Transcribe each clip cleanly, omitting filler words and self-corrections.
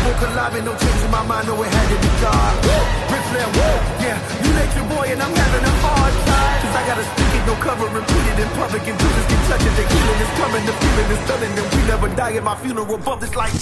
woke alive and no change in my mind, no, it had to be God. Ric Flair, yeah, you make your boy and I'm having a hard time. Cause I gotta speak it, no cover, repeat it in public, and bruises can touch it. The healing is coming, the feeling is stunning, and we never die at my funeral. Bump this like...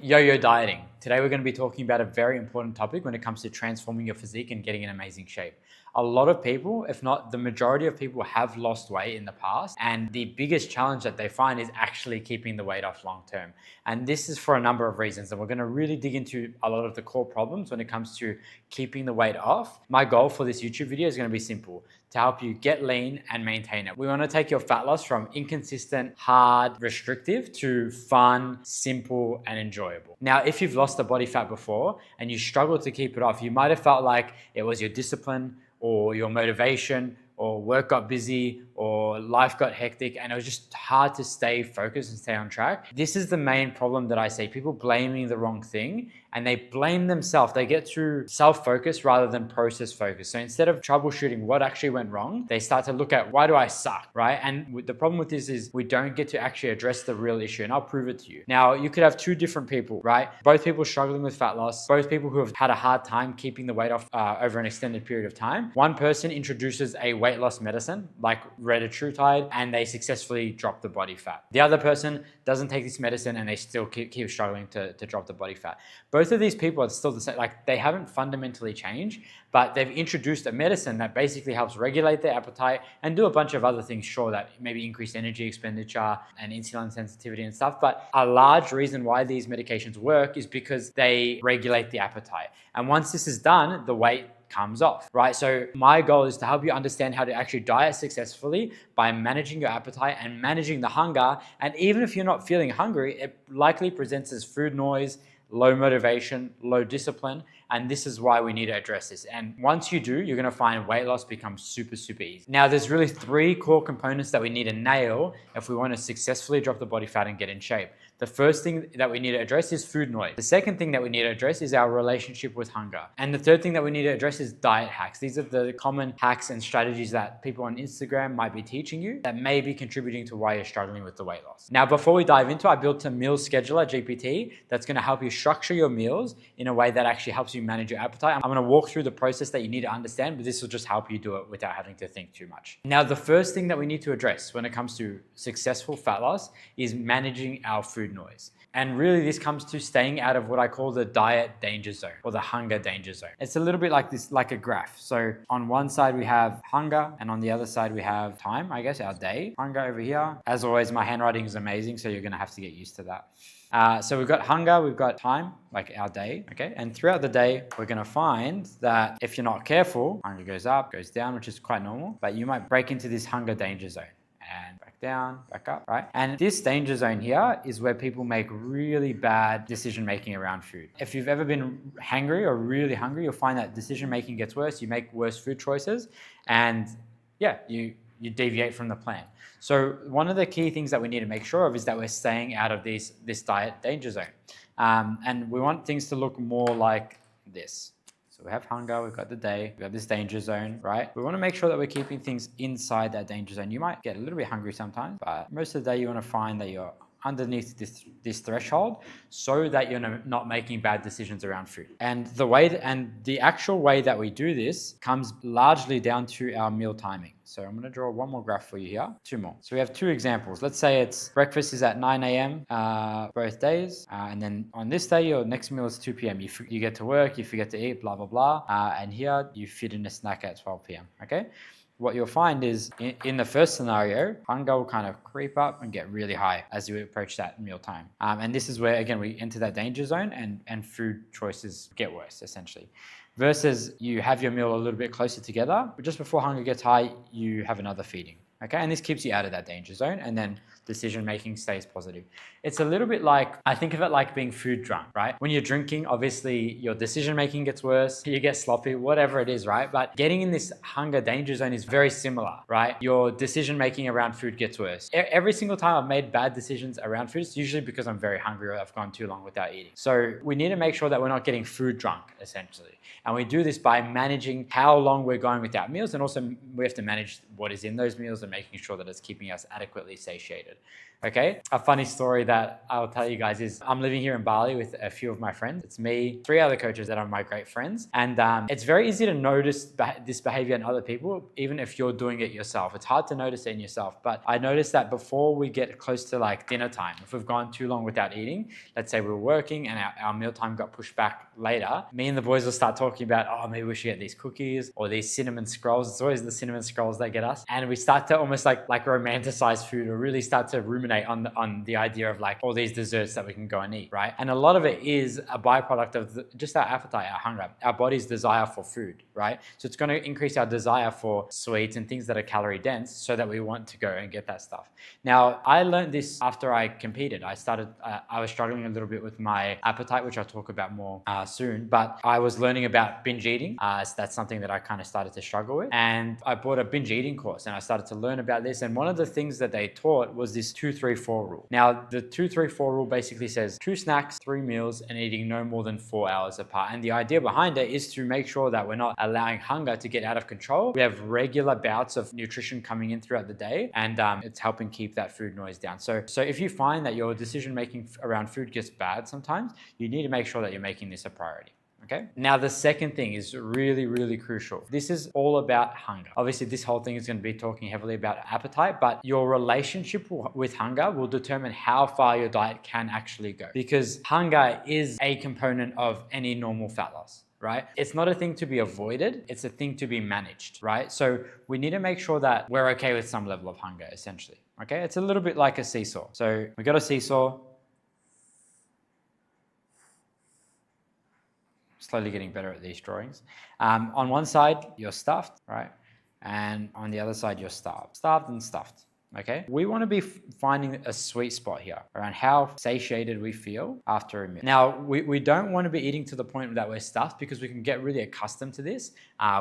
Yo-yo dieting. Today we're going to be talking about a very important topic when it comes to transforming your physique and getting in amazing shape. A lot of people, if not the majority of people, have lost weight in the past, and the biggest challenge that they find is actually keeping the weight off long term. And this is for a number of reasons, and we're going to really dig into a lot of the core problems when it comes to keeping the weight off. My goal for this YouTube video is going to be simple: to help you get lean and maintain it. We want to take your fat loss from inconsistent, hard, restrictive to fun, simple, and enjoyable. Now, if you've lost the body fat before and you struggle to keep it off, you might have felt like it was your discipline or your motivation or work got busy or life got hectic and it was just hard to stay focused and stay on track. This is the main problem that I see: people blaming the wrong thing, and they blame themselves. They get too self-focused rather than process focused. So instead of troubleshooting what actually went wrong, they start to look at, why do I suck, right? And the problem with this is we don't get to actually address the real issue, and I'll prove it to you. Now, you could have two different people, right? Both people struggling with fat loss, both people who have had a hard time keeping the weight off over an extended period of time. One person introduces a weight loss medicine like retatrutide and they successfully drop the body fat. The other person doesn't take this medicine and they still keep struggling to drop the body fat. Both of these people are still the same, like they haven't fundamentally changed, but they've introduced a medicine that basically helps regulate their appetite and do a bunch of other things, sure, that maybe increase energy expenditure and insulin sensitivity and stuff. But a large reason why these medications work is because they regulate the appetite. And once this is done, the weight comes off, right? So my goal is to help you understand how to actually diet successfully by managing your appetite and managing the hunger. And even if you're not feeling hungry, it likely presents as food noise, low motivation, low discipline, and this is why we need to address this. And once you do, you're gonna find weight loss becomes super easy. Now, there's really three core components that we need to nail if we wanna successfully drop the body fat and get in shape. The first thing that we need to address is food noise. The second thing that we need to address is our relationship with hunger. And the third thing that we need to address is diet hacks. These are the common hacks and strategies that people on Instagram might be teaching you that may be contributing to why you're struggling with the weight loss. Now, before we dive into it, I built a meal scheduler, GPT, that's gonna help you structure your meals in a way that actually helps you manage your appetite. I'm gonna walk through the process that you need to understand, but this will just help you do it without having to think too much. Now, the first thing that we need to address when it comes to successful fat loss is managing our food noise. And really this comes to staying out of what I call the diet danger zone or the hunger danger zone. It's a little bit like this, like a graph. So on one side we have hunger and on the other side we have time, I guess, our day. Hunger over here. As always, my handwriting is amazing, so you're gonna have to get used to that. So we've got hunger, we've got time, like our day, okay? And throughout the day, we're gonna find that if you're not careful, hunger goes up, goes down, which is quite normal, but you might break into this hunger danger zone. And back down, back up, right? And this danger zone here is where people make really bad decision making around food. If you've ever been hangry or really hungry, you'll find that decision making gets worse, you make worse food choices, and yeah, you deviate from the plan. So one of the key things that we need to make sure of is that we're staying out of this diet danger zone. And we want things to look more like this. So we have hunger, we've got the day, we've got this danger zone, right? We want to make sure that we're keeping things inside that danger zone. You might get a little bit hungry sometimes, but most of the day you want to find that you're underneath this threshold so that you're not making bad decisions around food. And the actual way that we do this comes largely down to our meal timing. So I'm going to draw one more graph for you here, two more. So we have two examples. Let's say it's breakfast is at 9 a.m. Both days. And then on this day, your next meal is 2 p.m. You get to work, you forget to eat, blah, blah, blah. And here you fit in a snack at 12 p.m. Okay? What you'll find is in the first scenario, hunger will kind of creep up and get really high as you approach that meal time. And this is where, again, we enter that danger zone and food choices get worse, essentially. Versus you have your meal a little bit closer together, but just before hunger gets high, you have another feeding. Okay, and this keeps you out of that danger zone, and then decision making stays positive. It's a little bit like, I think of it like being food drunk, right? When you're drinking, obviously your decision making gets worse, you get sloppy, whatever it is, right? But getting in this hunger danger zone is very similar, right? Your decision making around food gets worse. Every single time I've made bad decisions around food, it's usually because I'm very hungry or I've gone too long without eating. So we need to make sure that we're not getting food drunk, essentially. And we do this by managing how long we're going without meals, and also we have to manage what is in those meals and making sure that it's keeping us adequately satiated. Okay, a funny story that I'll tell you guys is I'm living here in Bali with a few of my friends. It's me, 3 other coaches that are my great friends. And it's very easy to notice this behavior in other people, even if you're doing it yourself. It's hard to notice it in yourself. But I noticed that before we get close to like dinner time, if we've gone too long without eating, let's say we were working and our meal time got pushed back later, me and the boys will start talking about, oh, maybe we should get these cookies or these cinnamon scrolls. It's always the cinnamon scrolls that get us. And we start to almost like romanticize food, or really start to ruminate on the idea of like all these desserts that we can go and eat, right? And a lot of it is a byproduct of just our appetite, our hunger, our body's desire for food, right? So it's going to increase our desire for sweets and things that are calorie dense so that we want to go and get that stuff. Now, I learned this after I competed. I was struggling a little bit with my appetite, which I'll talk about more soon, but I was learning about binge eating. So that's something that I kind of started to struggle with. And I bought a binge eating course and I started to learn about this. And one of the things that they taught was this 2-3-4 rule. Now, the 2-3-4 rule basically says 2 snacks, 3 meals, and eating no more than 4 hours apart. And the idea behind it is to make sure that we're not allowing hunger to get out of control. We have regular bouts of nutrition coming in throughout the day, and it's helping keep that food noise down. So if you find that your decision making around food gets bad sometimes, you need to make sure that you're making this a priority. Okay. Now, the second thing is really, really crucial. This is all about hunger. Obviously, this whole thing is going to be talking heavily about appetite, but your relationship with hunger will determine how far your diet can actually go, because hunger is a component of any normal fat loss. Right? It's not a thing to be avoided. It's a thing to be managed, right? So we need to make sure that we're okay with some level of hunger, essentially. Okay. It's a little bit like a seesaw. So we got a seesaw. Slowly getting better at these drawings. On one side, you're stuffed, right? And on the other side, you're starved. Starved and stuffed, okay? We want to be finding a sweet spot here around how satiated we feel after a meal. Now, we don't want to be eating to the point that we're stuffed, because we can get really accustomed to this.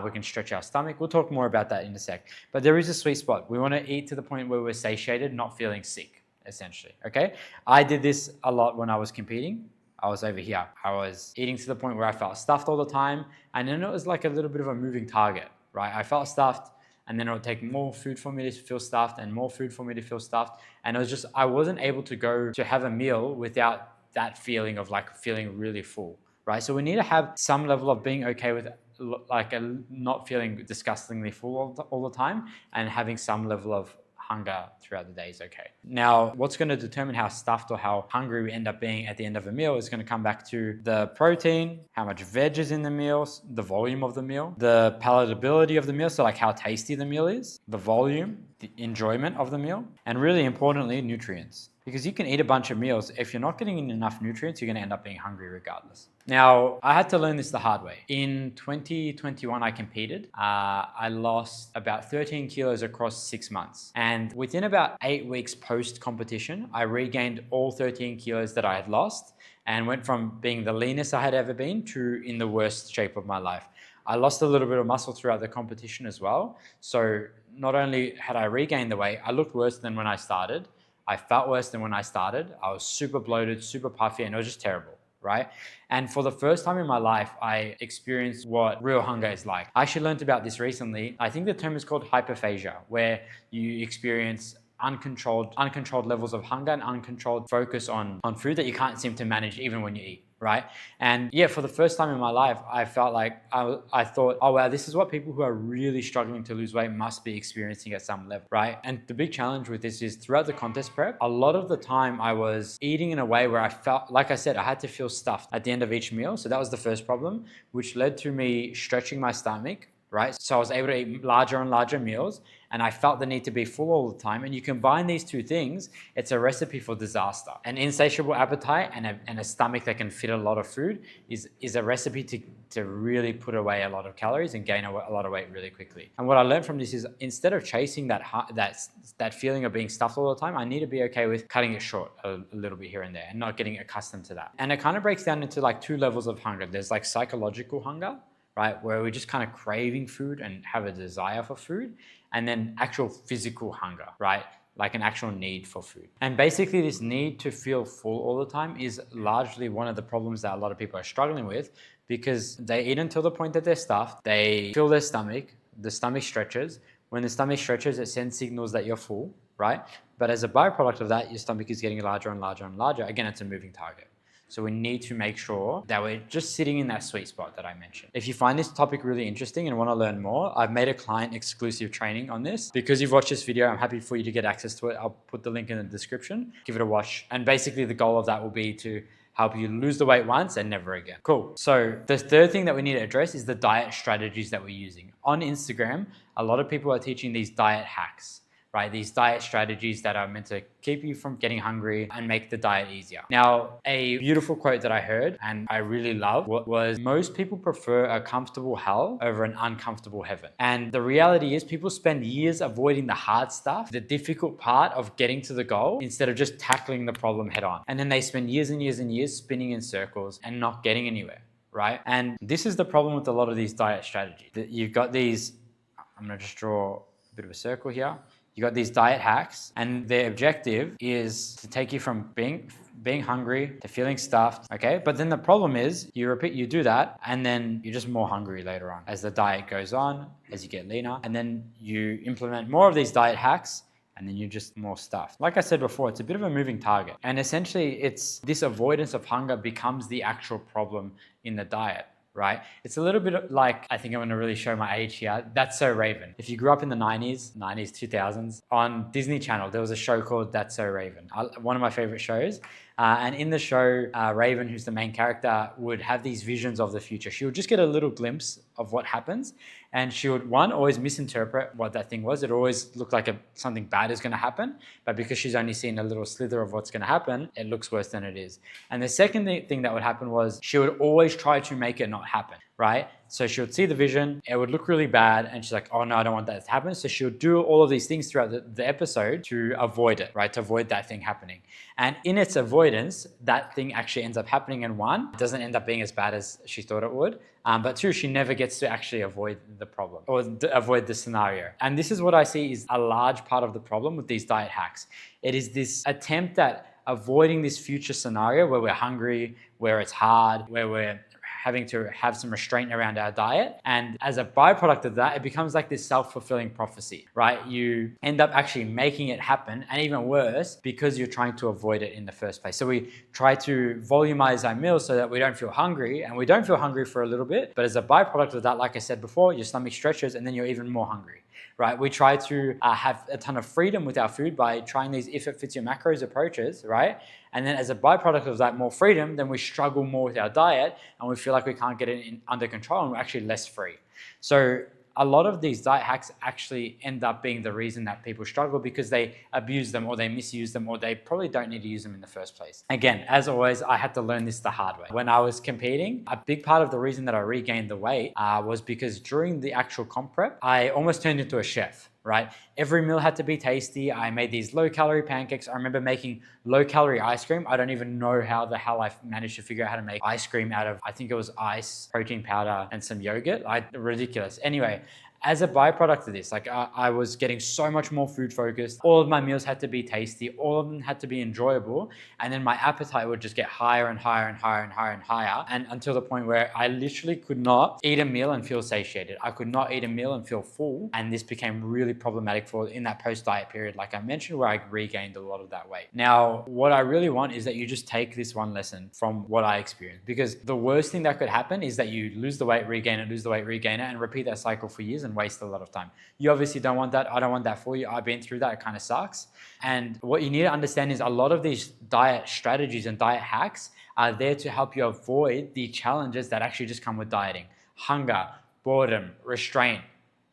We can stretch our stomach. We'll talk more about that in a sec. But there is a sweet spot. We want to eat to the point where we're satiated, not feeling sick, essentially, okay? I did this a lot when I was competing. I was over here. I was eating to the point where I felt stuffed all the time. And then it was like a little bit of a moving target, right? I felt stuffed, and then it would take more food for me to feel stuffed and more food for me to feel stuffed. And it was just, I wasn't able to go to have a meal without that feeling of like feeling really full, right? So we need to have some level of being okay with like not feeling disgustingly full all the time, and having some level of hunger throughout the day is okay. Now, what's going to determine how stuffed or how hungry we end up being at the end of a meal is going to come back to the protein, how much veg is in the meals, the volume of the meal, the palatability of the meal, so like how tasty the meal is, the volume, the enjoyment of the meal, and really importantly, nutrients. Because you can eat a bunch of meals, if you're not getting in enough nutrients, you're going to end up being hungry regardless. Now, I had to learn this the hard way. In 2021, I competed. I lost about 13 kilos across 6 months. And within about 8 weeks post-competition, I regained all 13 kilos that I had lost, and went from being the leanest I had ever been to in the worst shape of my life. I lost a little bit of muscle throughout the competition as well. So not only had I regained the weight, I looked worse than when I started. I felt worse than when I started. I was super bloated, super puffy, and it was just terrible, right? And for the first time in my life, I experienced what real hunger is like. I actually learned about this recently. I think the term is called hyperphagia, where you experience uncontrolled levels of hunger and uncontrolled focus on food that you can't seem to manage even when you eat, right? And yeah, for the first time in my life, I felt like I thought, oh wow, this is what people who are really struggling to lose weight must be experiencing at some level, right? And the big challenge with this is throughout the contest prep, a lot of the time I was eating in a way where I felt, like I said, I had to feel stuffed at the end of each meal. So that was the first problem, which led to me stretching my stomach, right? So I was able to eat larger and larger meals, and I felt the need to be full all the time. And you combine these two things, it's a recipe for disaster. An insatiable appetite and a stomach that can fit a lot of food is a recipe to really put away a lot of calories and gain a lot of weight really quickly. And what I learned from this is, instead of chasing that feeling of being stuffed all the time, I need to be okay with cutting it short a little bit here and there and not getting accustomed to that. And it kind of breaks down into like 2 levels of hunger. There's like psychological hunger, right? Where we're just kind of craving food and have a desire for food, and then actual physical hunger, right? Like an actual need for food. And basically this need to feel full all the time is largely one of the problems that a lot of people are struggling with, because they eat until the point that they're stuffed, they fill their stomach, the stomach stretches. When the stomach stretches, it sends signals that you're full, right? But as a byproduct of that, your stomach is getting larger and larger and larger. Again, it's a moving target. So we need to make sure that we're just sitting in that sweet spot that I mentioned. If you find this topic really interesting and want to learn more, I've made a client exclusive training on this. Because you've watched this video, I'm happy for you to get access to it. I'll put the link in the description. Give it a watch. And basically the goal of that will be to help you lose the weight once and never again. Cool. So the third thing that we need to address is the diet strategies that we're using. On Instagram, a lot of people are teaching these diet hacks, right? These diet strategies that are meant to keep you from getting hungry and make the diet easier. Now, a beautiful quote that I heard and I really love was, most people prefer a comfortable hell over an uncomfortable heaven. And the reality is people spend years avoiding the hard stuff, the difficult part of getting to the goal, instead of just tackling the problem head on. And then they spend years and years and years spinning in circles and not getting anywhere, right? And this is the problem with a lot of these diet strategies. That you've got these, I'm gonna just draw a bit of a circle here. You got these diet hacks, and their objective is to take you from being hungry to feeling stuffed, okay? But then the problem is you do that, and then you're just more hungry later on as the diet goes on, as you get leaner, and then you implement more of these diet hacks, and then you're just more stuffed. Like I said before, it's a bit of a moving target. And essentially, it's this avoidance of hunger becomes the actual problem in the diet, right? It's a little bit like, I think I'm gonna really show my age here. That's So Raven. If you grew up in the 90s, 2000s, on Disney Channel, there was a show called That's So Raven. One of my favorite shows. And in the show, Raven, who's the main character, would have these visions of the future. She would just get a little glimpse of what happens. And she would, one, always misinterpret what that thing was. It always looked like something bad is gonna happen. But because she's only seen a little slither of what's gonna happen, it looks worse than it is. And the second thing that would happen was she would always try to make it not happen, right? So she would see the vision, it would look really bad, and she's like, oh no, I don't want that to happen. So she would do all of these things throughout the episode to avoid it, right? To avoid that thing happening. And in its avoidance, that thing actually ends up happening, and one, it doesn't end up being as bad as she thought it would. But two, she never gets to actually avoid the problem or avoid the scenario. And this is what I see is a large part of the problem with these diet hacks. It is this attempt at avoiding this future scenario where we're hungry, where it's hard, where we're having to have some restraint around our diet. And as a byproduct of that, it becomes like this self-fulfilling prophecy, right? You end up actually making it happen, and even worse, because you're trying to avoid it in the first place. So we try to volumize our meals so that we don't feel hungry, and we don't feel hungry for a little bit, but as a byproduct of that, like I said before, your stomach stretches and then you're even more hungry, right? We try to have a ton of freedom with our food by trying these if it fits your macros approaches, right? And then as a byproduct of that more freedom, then we struggle more with our diet and we feel like we can't get it under control and we're actually less free. So a lot of these diet hacks actually end up being the reason that people struggle because they abuse them or they misuse them or they probably don't need to use them in the first place. Again, as always, I had to learn this the hard way. When I was competing, a big part of the reason that I regained the weight was because during the actual comp prep, I almost turned into a chef. Right? Every meal had to be tasty. I made these low-calorie pancakes. I remember making low-calorie ice cream. I don't even know how the hell I managed to figure out how to make ice cream out of, I think it was ice, protein powder, and some yogurt. Ridiculous. Anyway, as a byproduct of this, I was getting so much more food focused. All of my meals had to be tasty. All of them had to be enjoyable. And then my appetite would just get higher and higher and higher and higher and higher. And until the point where I literally could not eat a meal and feel satiated. I could not eat a meal and feel full. And this became really problematic for in that post-diet period, like I mentioned, where I regained a lot of that weight. Now, what I really want is that you just take this one lesson from what I experienced. Because the worst thing that could happen is that you lose the weight, regain it, lose the weight, regain it, and repeat that cycle for years and waste a lot of time. You obviously don't want that. I don't want that for you. I've been through that. It kind of sucks. And what you need to understand is a lot of these diet strategies and diet hacks are there to help you avoid the challenges that actually just come with dieting. Hunger, boredom, restraint,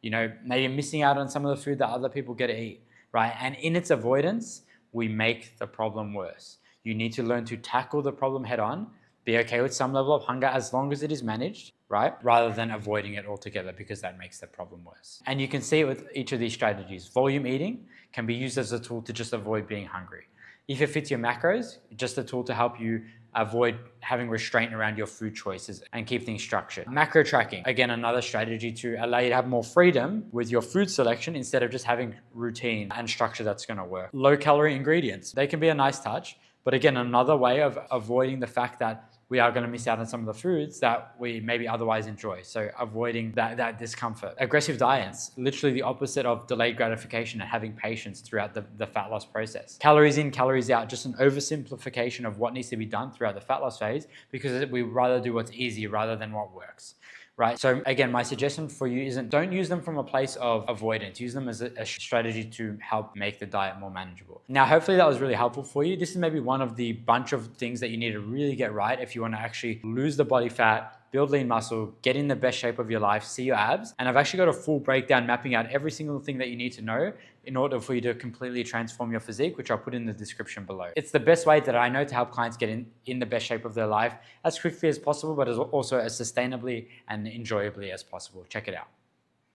maybe missing out on some of the food that other people get to eat, right? And in its avoidance, we make the problem worse. You need to learn to tackle the problem head on, be okay with some level of hunger as long as it is managed, right? Rather than avoiding it altogether because that makes the problem worse. And you can see it with each of these strategies. Volume eating can be used as a tool to just avoid being hungry. If it fits your macros, just a tool to help you avoid having restraint around your food choices and keep things structured. Macro tracking, again, another strategy to allow you to have more freedom with your food selection instead of just having routine and structure that's gonna work. Low calorie ingredients, they can be a nice touch, But again, another way of avoiding the fact that we are going to miss out on some of the foods that we maybe otherwise enjoy. So avoiding that discomfort. Aggressive diets, literally the opposite of delayed gratification and having patience throughout the fat loss process. Calories in, calories out, just an oversimplification of what needs to be done throughout the fat loss phase, because we rather do what's easy rather than what works. Right. So again, my suggestion for you isn't, don't use them from a place of avoidance. Use them as a strategy to help make the diet more manageable. Now, hopefully that was really helpful for you. This is maybe one of the bunch of things that you need to really get right if you want to actually lose the body fat, build lean muscle, get in the best shape of your life, see your abs. And I've actually got a full breakdown mapping out every single thing that you need to know in order for you to completely transform your physique, which I'll put in the description below. It's the best way that I know to help clients get in the best shape of their life as quickly as possible, but also as sustainably and enjoyably as possible. Check it out.